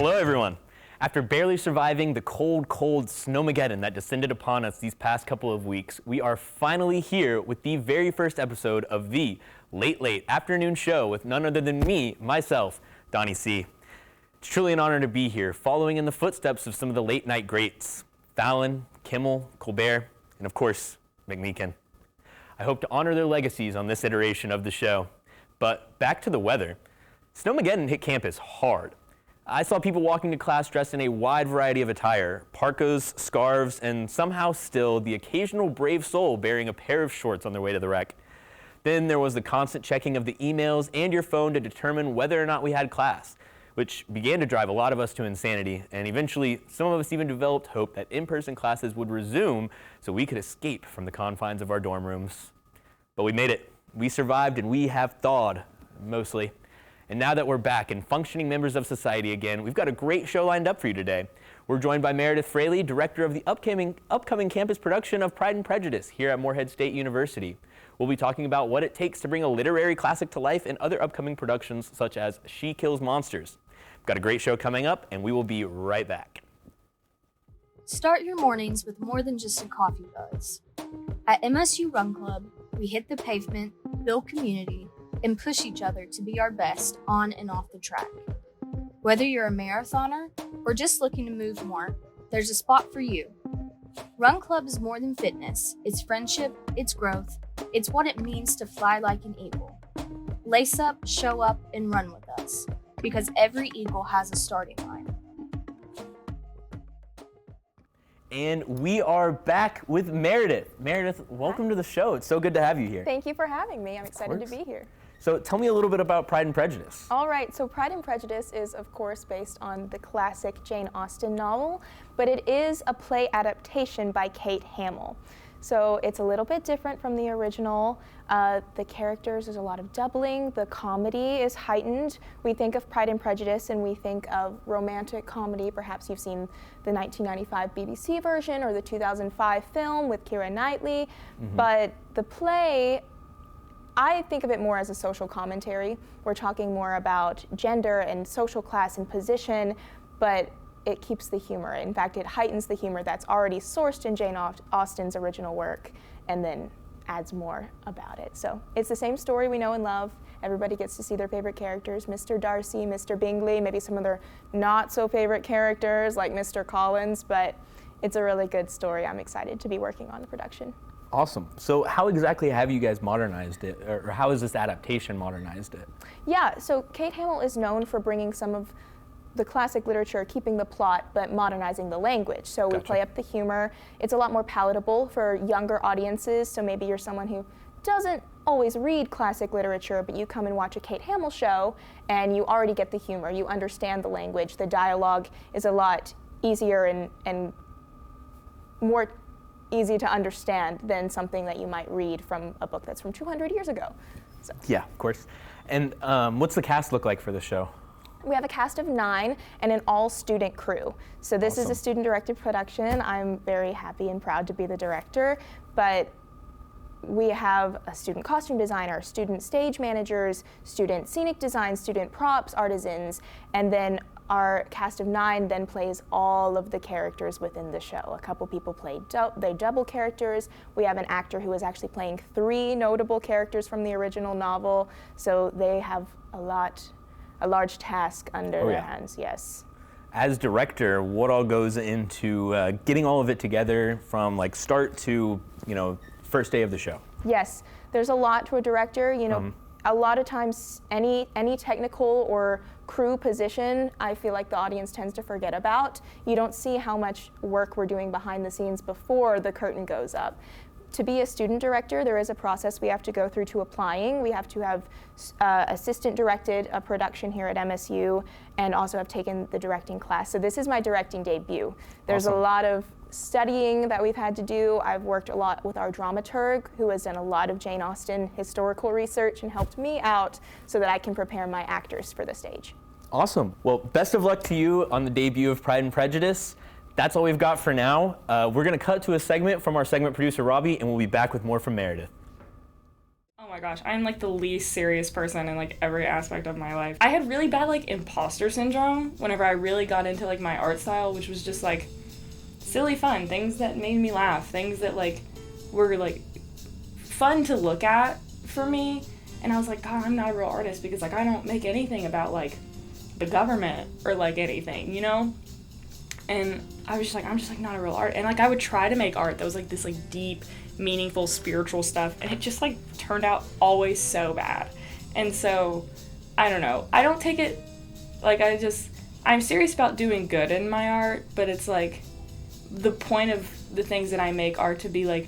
Hello, everyone. After barely surviving the cold snowmageddon that descended upon us these past couple of weeks, we are finally here with the very first episode of the Late Afternoon Show with none other than me, myself, Donnie C. It's truly an honor to be here, following in the footsteps of some of the late night greats, Fallon, Kimmel, Colbert, and of course, McMeekin. I hope to honor their legacies on this iteration of the show. But back to the weather. Snowmageddon hit campus hard. I saw people walking to class dressed in a wide variety of attire, parkas, scarves, and somehow still the occasional brave soul bearing a pair of shorts on their way to the rec. Then there was the constant checking of the emails and your phone to determine whether or not we had class, which began to drive a lot of us to insanity, and eventually some of us even developed hope that in-person classes would resume so we could escape from the confines of our dorm rooms. But we made it. We survived, and we have thawed, mostly. And now that we're back and functioning members of society again, we've got a great show lined up for you today. We're joined by Meredith Fraley, director of the upcoming campus production of Pride and Prejudice here at Morehead State University. We'll be talking about what it takes to bring a literary classic to life and other upcoming productions such as She Kills Monsters. We've got a great show coming up, and we will be right back. Start your mornings with more than just a coffee buzz. At MSU Run Club, we hit the pavement, build community, and push each other to be our best on and off the track. Whether you're a marathoner or just looking to move more, there's a spot for you. Run Club is more than fitness. It's friendship, it's growth, it's what it means to fly like an eagle. Lace up, show up, and run with us, because every eagle has a starting line. And we are back with Meredith. Meredith, welcome to the show. It's so good to have you here. Thank you for having me. I'm excited to be here. So tell me a little bit about Pride and Prejudice. All right, so Pride and Prejudice is, of course, based on the classic Jane Austen novel, but it is a play adaptation by Kate Hamill. So it's a little bit different from the original. The characters, there's a lot of doubling. The comedy is heightened. We think of Pride and Prejudice and we think of romantic comedy. Perhaps you've seen the 1995 BBC version or the 2005 film with Keira Knightley. But the play, I think of it more as a social commentary. We're talking more about gender and social class and position, but it keeps the humor. In fact, it heightens the humor that's already sourced in Jane Austen's original work and then adds more about it. So it's the same story we know and love. Everybody gets to see their favorite characters, Mr. Darcy, Mr. Bingley, maybe some of their not so favorite characters like Mr. Collins, but it's a really good story. I'm excited to be working on the production. Awesome. So how exactly have you guys modernized it, or how has this adaptation modernized it? Yeah, so Kate Hamill is known for bringing some of the classic literature, keeping the plot, but modernizing the language. So we play up the humor. It's a lot more palatable for younger audiences, so maybe you're someone who doesn't always read classic literature, but you come and watch a Kate Hamill show, and you already get the humor. You understand the language. The dialogue is a lot easier and more easy to understand than something that you might read from a book that's from 200 years ago. So. Yeah, of course. And what's the cast look like for the show? We have a cast of 9 and an all-student crew. So this is a student-directed production. I'm very happy and proud to be the director, but we have a student costume designer, student stage managers, student scenic design, student props, artisans, and then our cast of 9 then plays all of the characters within the show. A couple people play they double characters. We have an actor who is actually playing 3 notable characters from the original novel, so they have a large task under their hands, yes. As director, what all goes into getting all of it together from like start to, first day of the show? Yes, there's a lot to a director. A lot of times any technical or crew position, I feel like the audience tends to forget about. You don't see how much work we're doing behind the scenes before the curtain goes up. To be a student director, there is a process we have to go through to applying. We have to have assistant directed a production here at MSU and also have taken the directing class. So this is my directing debut. There's a lot of studying that we've had to do. I've worked a lot with our dramaturg, who has done a lot of Jane Austen historical research and helped me out so that I can prepare my actors for the stage. Awesome. Well, best of luck to you on the debut of Pride and Prejudice. That's all we've got for now. We're going to cut to a segment from our segment producer, Robbie, and we'll be back with more from Meredith. Oh my my gosh, I'm like the least serious person in like every aspect of my life. I had really bad like imposter syndrome whenever I really got into like my art style, which was just like silly fun, things that made me laugh, things that like were like fun to look at for me. And I was like, God, I'm not a real artist because like I don't make anything about like the government or like anything, you know? And I was just like, I'm just like not a real art. And like I would try to make art that was like this like deep, meaningful, spiritual stuff, and it just like turned out always so bad. And so I don't know. I don't take it like I'm serious about doing good in my art, but it's like the point of the things that I make are to be like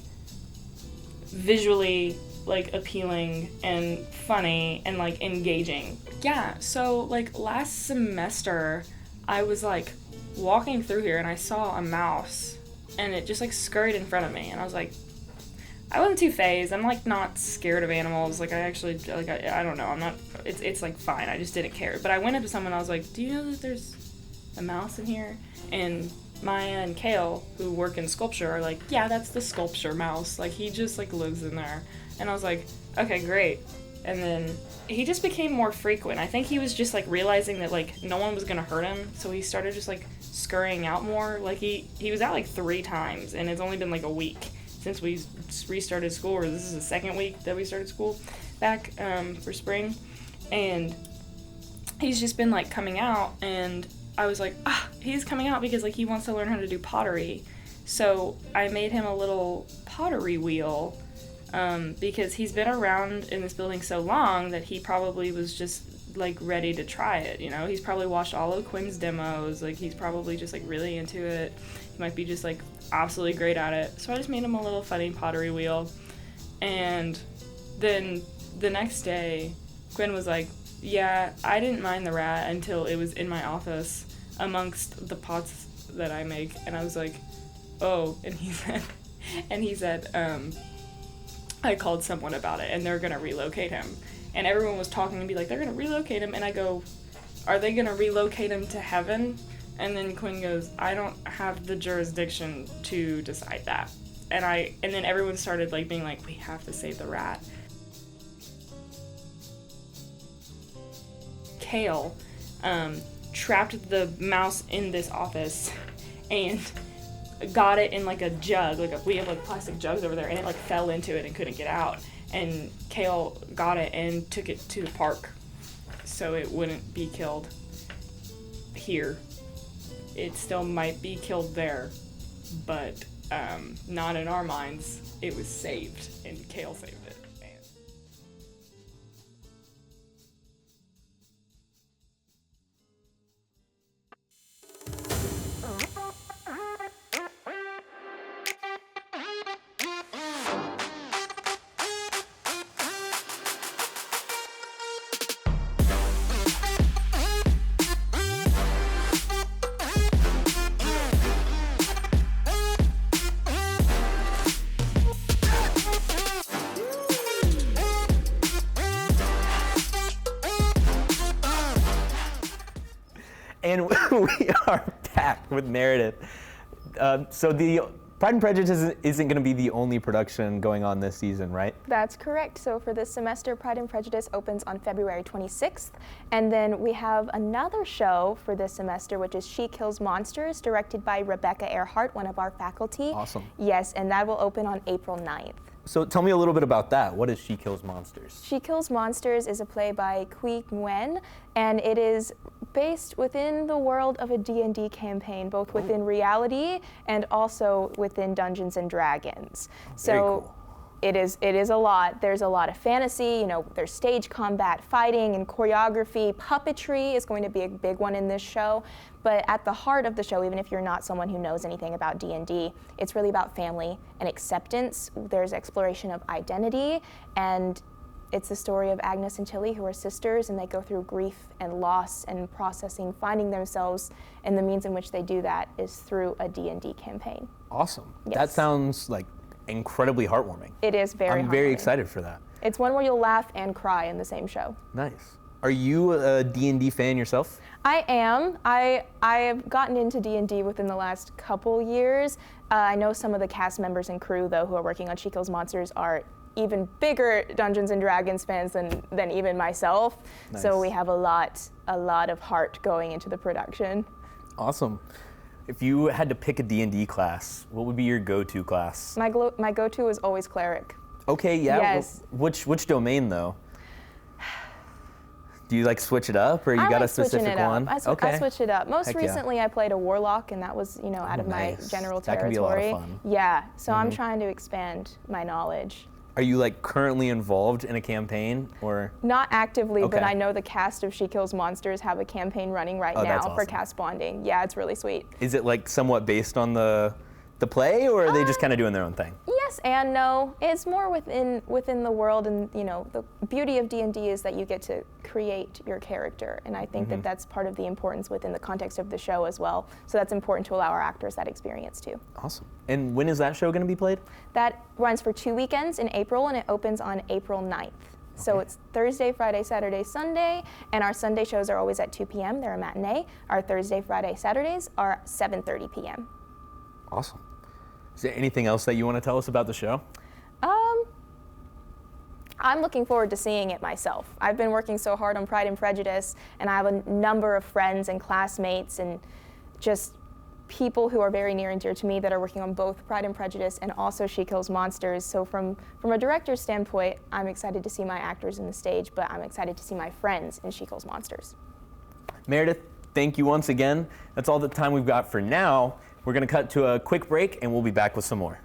visually like appealing and funny and like engaging. Yeah, so like last semester I was like walking through here and I saw a mouse and it just like scurried in front of me, and I was like, I wasn't too phased. I'm like not scared of animals. Like I actually like I don't know. I'm not. It's like fine. I just didn't care. But I went up to someone. I was like, do you know that there's a mouse in here? And Maya and Kale, who work in sculpture, are like, yeah, that's the sculpture mouse. Like he just like lives in there. And I was like, okay, great. And then he just became more frequent. I think he was just like realizing that like no one was gonna hurt him, so he started just like scurrying out more. Like he was out like 3 times, and it's only been like a week since we restarted school, or this is the second week that we started school back for spring. And he's just been like coming out, and I was like, he's coming out because like he wants to learn how to do pottery. So I made him a little pottery wheel because he's been around in this building so long that he probably was just like ready to try it, you know? He's probably watched all of Quinn's demos, like he's probably just like really into it. He might be just like absolutely great at it. So I just made him a little funny pottery wheel. And then the next day, Quinn was like, yeah, I didn't mind the rat until it was in my office amongst the pots that I make. And I was like, oh, and he said, I called someone about it and they're gonna relocate him. And everyone was talking and be like, they're gonna relocate him. And I go, are they gonna relocate him to heaven? And then Quinn goes, I don't have the jurisdiction to decide that. And then everyone started like being like, we have to save the rat. Kale trapped the mouse in this office and got it in like a jug, we have like plastic jugs over there, and it like fell into it and couldn't get out. And Kale got it and took it to the park so it wouldn't be killed here. It still might be killed there, but not in our minds. It was saved, and Kale saved it. And we are back with Meredith. So the Pride and Prejudice isn't going to be the only production going on this season, right? That's correct. So for this semester, Pride and Prejudice opens on February 26th. And then we have another show for this semester, which is She Kills Monsters, directed by Rebecca Earhart, one of our faculty. Awesome. Yes, and that will open on April 9th. So tell me a little bit about that. What is She Kills Monsters? She Kills Monsters is a play by Quy Nguyen, and it is based within the world of a D&D campaign, both within reality and also within Dungeons and Dragons. Very cool. It is a lot. There's a lot of fantasy, you know, there's stage combat, fighting and choreography. Puppetry is going to be a big one in this show. But at the heart of the show, even if you're not someone who knows anything about D&D, it's really about family and acceptance. There's exploration of identity, and it's the story of Agnes and Tilly, who are sisters, and they go through grief and loss and processing, finding themselves, and the means in which they do that is through a D&D campaign. Awesome. Yes. That sounds like incredibly heartwarming. It is very I'm very heartwarming. excited for that. It's one where you'll laugh and cry in the same show. Nice. Are you a D&D fan yourself? I am. I've gotten into D&D within the last couple years. I know some of the cast members and crew, though, who are working on She Kills Monsters are even bigger Dungeons and Dragons fans than even myself. Nice. So we have a lot of heart going into the production. Awesome. If you had to pick a D&D class, what would be your go-to class? My go-to is always cleric. Okay, yeah. Yes. Which domain though? Do you like switch it up, or you I got like a specific switching it one? up. I switch it up. Most Heck yeah. recently, I played a warlock, and that was out of my Nice. general That territory. can be a lot of fun. Yeah. So I'm trying to expand my knowledge. Are you like currently involved in a campaign, or? Not actively, but Okay. I know the cast of She Kills Monsters have a campaign running right Oh, now that's for awesome. cast bonding. Yeah, it's really sweet. Is it like somewhat based on the play, or are they just kind of doing their own thing? Yes and no. It's more within the world, and the beauty of D&D is that you get to create your character, and I think that that's part of the importance within the context of the show as well. So that's important to allow our actors that experience too. Awesome. And when is that show going to be played? That runs for 2 weekends in April, and it opens on April 9th. So Okay. it's Thursday, Friday, Saturday, Sunday, and our Sunday shows are always at 2 p.m. They're a matinee. Our Thursday, Friday, Saturdays are 7:30 p.m. Awesome. Is there anything else that you want to tell us about the show? I'm looking forward to seeing it myself. I've been working so hard on Pride and Prejudice, and I have a number of friends and classmates and just people who are very near and dear to me that are working on both Pride and Prejudice and also She Kills Monsters. So from a director's standpoint, I'm excited to see my actors in the stage, but I'm excited to see my friends in She Kills Monsters. Meredith, thank you once again. That's all the time we've got for now. We're going to cut to a quick break, and we'll be back with some more.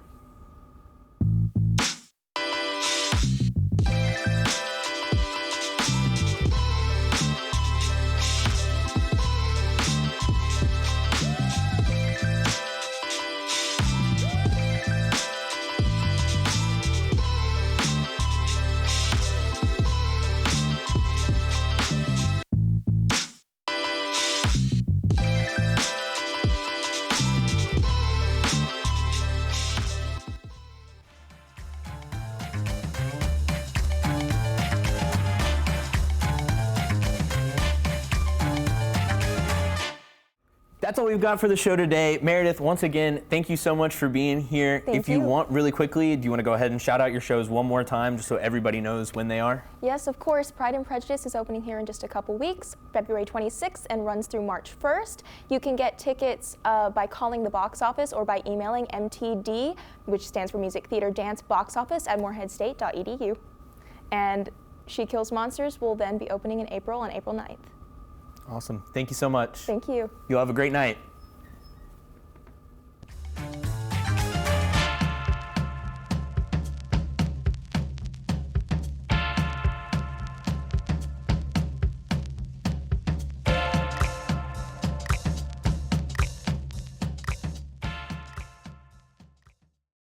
That's all we've got for the show today. Meredith, once again, thank you so much for being here. Thank If you you. want, really quickly, do you want to go ahead and shout out your shows one more time just so everybody knows when they are? Yes, of course. Pride and Prejudice is opening here in just a couple weeks, February 26th, and runs through March 1st. You can get tickets by calling the box office or by emailing MTD, which stands for Music Theater Dance Box Office at moorheadstate.edu. And She Kills Monsters will then be opening in April on April 9th. Awesome. Thank you so much. Thank you. You'll have a great night.